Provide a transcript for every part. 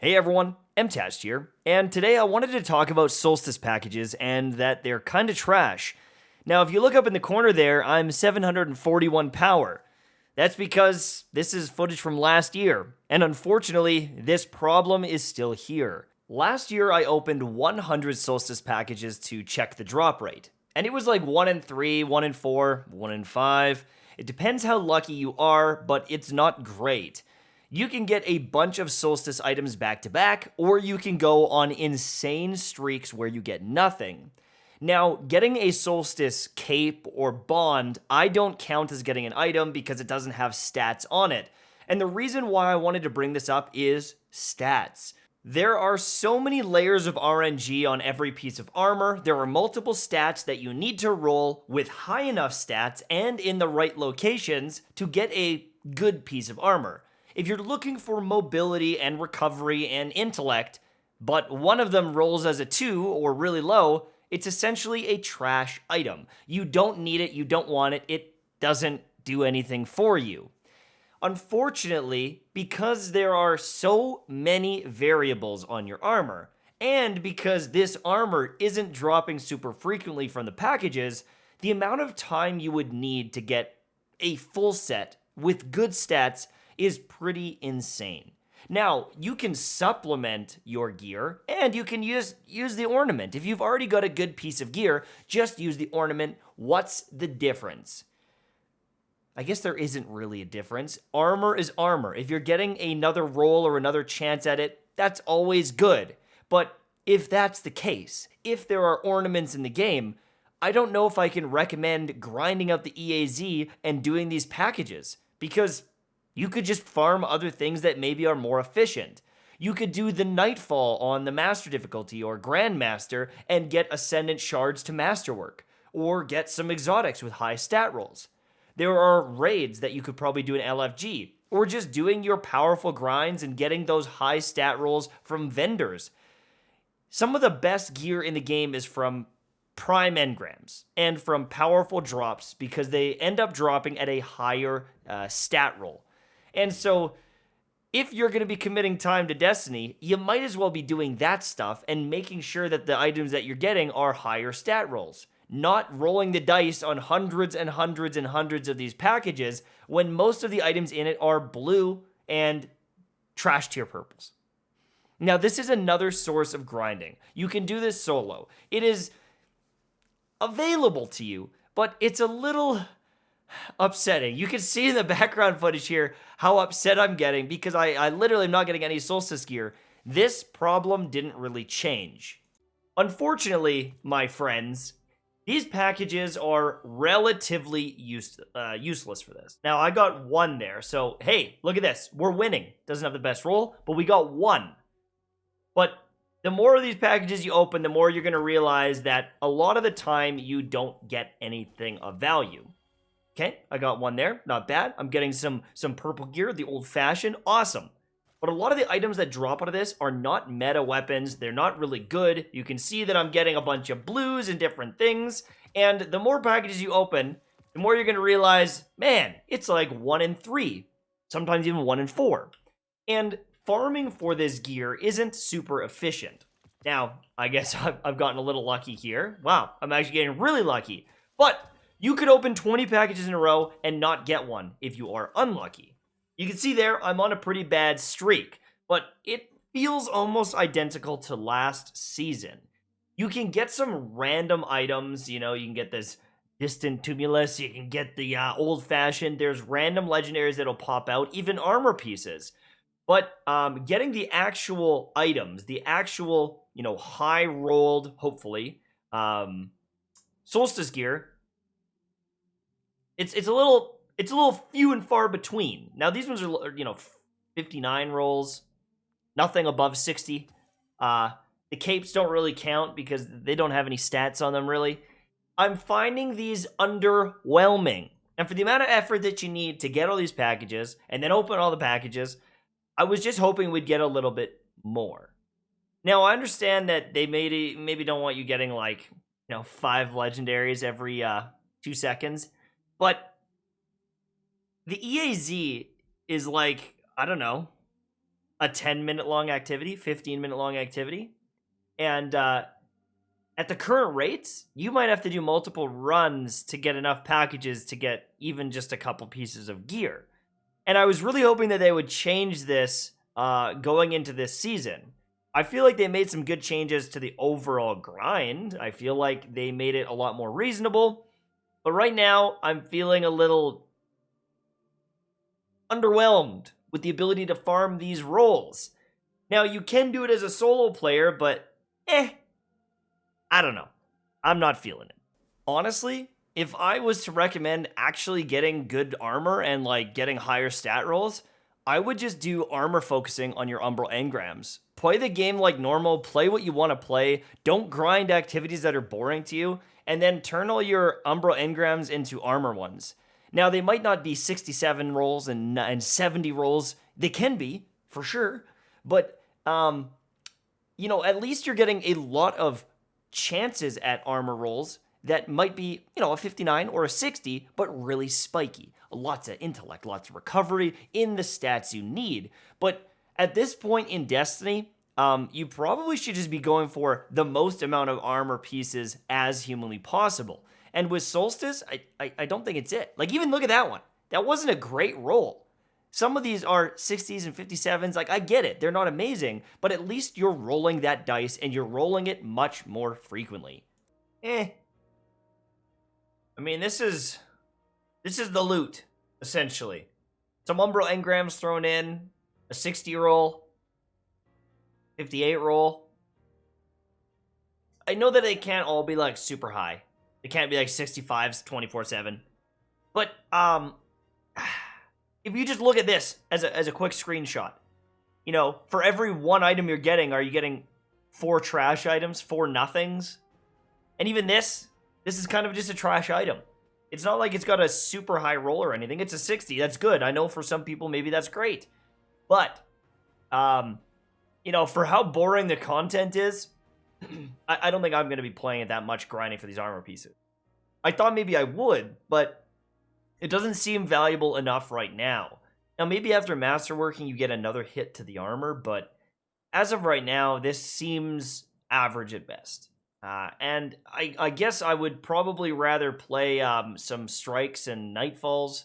Hey everyone, MTast here, and today I wanted to talk about Solstice packages and that they're kinda trash. Now, if you look up in the corner there, I'm 741 power. That's because this is footage from last year, and unfortunately, this problem is still here. Last year, I opened 100 Solstice packages to check the drop rate, and it was like 1 in 3, 1 in 4, 1 in 5. It depends how lucky you are, but it's not great. You can get a bunch of Solstice items back to back, or you can go on insane streaks where you get nothing. Now, getting a Solstice cape or bond, I don't count as getting an item because it doesn't have stats on it. And the reason why I wanted to bring this up is stats. There are so many layers of RNG on every piece of armor. There are multiple stats that you need to roll with high enough stats and in the right locations to get a good piece of armor. If you're looking for mobility and recovery and intellect, but one of them rolls as a 2 or really low, it's essentially a trash item. You don't need it, you don't want it, it doesn't do anything for you. Unfortunately, because there are so many variables on your armor, and because this armor isn't dropping super frequently from the packages, the amount of time you would need to get a full set with good stats is pretty insane. Now, you can supplement your gear, and you can use the ornament. If you've already got a good piece of gear, just use the ornament. What's the difference? I guess there isn't really a difference. Armor is armor. If you're getting another roll or another chance at it, that's always good. But if that's the case, if there are ornaments in the game, I don't know if I can recommend grinding out the EAZ and doing these packages, because you could just farm other things that maybe are more efficient. You could do the Nightfall on the Master difficulty or Grandmaster and get Ascendant shards to Masterwork, or get some exotics with high stat rolls. There are raids that you could probably do in LFG, or just doing your powerful grinds and getting those high stat rolls from vendors. Some of the best gear in the game is from prime engrams and from powerful drops because they end up dropping at a higher stat roll. And so, if you're going to be committing time to Destiny, you might as well be doing that stuff and making sure that the items that you're getting are higher stat rolls. Not rolling the dice on hundreds and hundreds and hundreds of these packages when most of the items in it are blue and trash tier purples. Now, this is another source of grinding. You can do this solo. It is available to you, but it's a little upsetting. You can see in the background footage here how upset I'm getting because I literally am not getting any Solstice gear. This problem didn't really change. Unfortunately, my friends, these packages are relatively useless for this. Now, I got one there, so hey, look at this. We're winning. Doesn't have the best roll, but we got one. But the more of these packages you open, the more you're going to realize that a lot of the time you don't get anything of value. Okay, I got one there. Not bad. I'm getting some purple gear, the old-fashioned. Awesome. But a lot of the items that drop out of this are not meta weapons. They're not really good. You can see that I'm getting a bunch of blues and different things. And the more packages you open, the more you're going to realize, man, it's like 1 in 3. Sometimes even 1 in 4. And farming for this gear isn't super efficient. Now, I guess I've gotten a little lucky here. Wow, I'm actually getting really lucky. But you could open 20 packages in a row and not get one if you are unlucky. You can see there, I'm on a pretty bad streak, but it feels almost identical to last season. You can get some random items, you can get this Distant Tumulus, you can get the old-fashioned, there's random legendaries that'll pop out, even armor pieces. But getting the actual items, the actual, high-rolled, hopefully, Solstice gear, it's a little few and far between. Now these ones are 59 rolls, nothing above 60. The capes don't really count because they don't have any stats on them really. I'm finding these underwhelming. And for the amount of effort that you need to get all these packages and then open all the packages, I was just hoping we'd get a little bit more. Now I understand that they maybe don't want you getting 5 legendaries every 2 seconds. But the EAZ is I don't know, a 10-minute long activity, 15-minute long activity. And at the current rates, you might have to do multiple runs to get enough packages to get even just a couple pieces of gear. And I was really hoping that they would change this going into this season. I feel like they made some good changes to the overall grind. I feel like they made it a lot more reasonable. But right now, I'm feeling a little underwhelmed with the ability to farm these roles. Now, you can do it as a solo player, but I don't know. I'm not feeling it. Honestly, if I was to recommend actually getting good armor and like getting higher stat rolls, I would just do armor focusing on your umbral engrams. Play the game like normal, play what you want to play, don't grind activities that are boring to you, and then turn all your umbral engrams into armor ones. Now, they might not be 67 rolls and 70 rolls. They can be, for sure. But, at least you're getting a lot of chances at armor rolls that might be, a 59 or a 60, but really spiky. Lots of intellect, lots of recovery in the stats you need. But at this point in Destiny, you probably should just be going for the most amount of armor pieces as humanly possible. And with Solstice, I don't think it's it. Like, even look at that one. That wasn't a great roll. Some of these are 60s and 57s. Like, I get it. They're not amazing, but at least you're rolling that dice and you're rolling it much more frequently. I mean, this is the loot, essentially. Some umbral engrams thrown in, a 60 roll, 58 roll. I know that they can't all be like super high. It can't be like 65s 24/7. But if you just look at this as a quick screenshot, for every one item you're getting, are you getting 4 trash items, 4 nothings? And even this is kind of just a trash item. It's not like it's got a super high roll or anything. It's a 60. That's good. I know for some people maybe that's great. But for how boring the content is, I don't think I'm going to be playing it that much grinding for these armor pieces. I thought maybe I would, but it doesn't seem valuable enough right now. Now, maybe after masterworking, you get another hit to the armor, but as of right now, this seems average at best. And I guess I would probably rather play some strikes and nightfalls.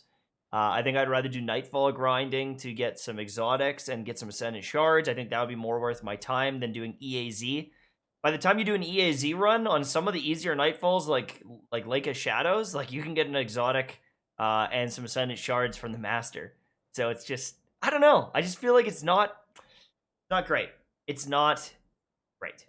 I think I'd rather do nightfall grinding to get some exotics and get some ascendant shards. I think that would be more worth my time than doing EAZ. By the time you do an EAZ run on some of the easier nightfalls, like Lake of Shadows, like you can get an exotic and some ascendant shards from the master. So it's just, I don't know. I just feel like it's not great. It's not great.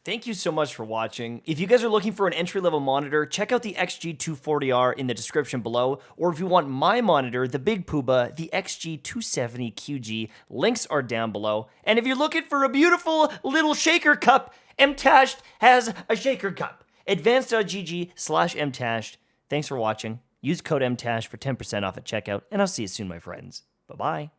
Thank you so much for watching. If you guys are looking for an entry-level monitor, check out the XG240R in the description below. Or if you want my monitor, the Big Pooba, the XG270QG, links are down below. And if you're looking for a beautiful little shaker cup, MTashed has a shaker cup. Advanced.gg/MTashed. Thanks for watching. Use code MTashed for 10% off at checkout, and I'll see you soon, my friends. Bye-bye.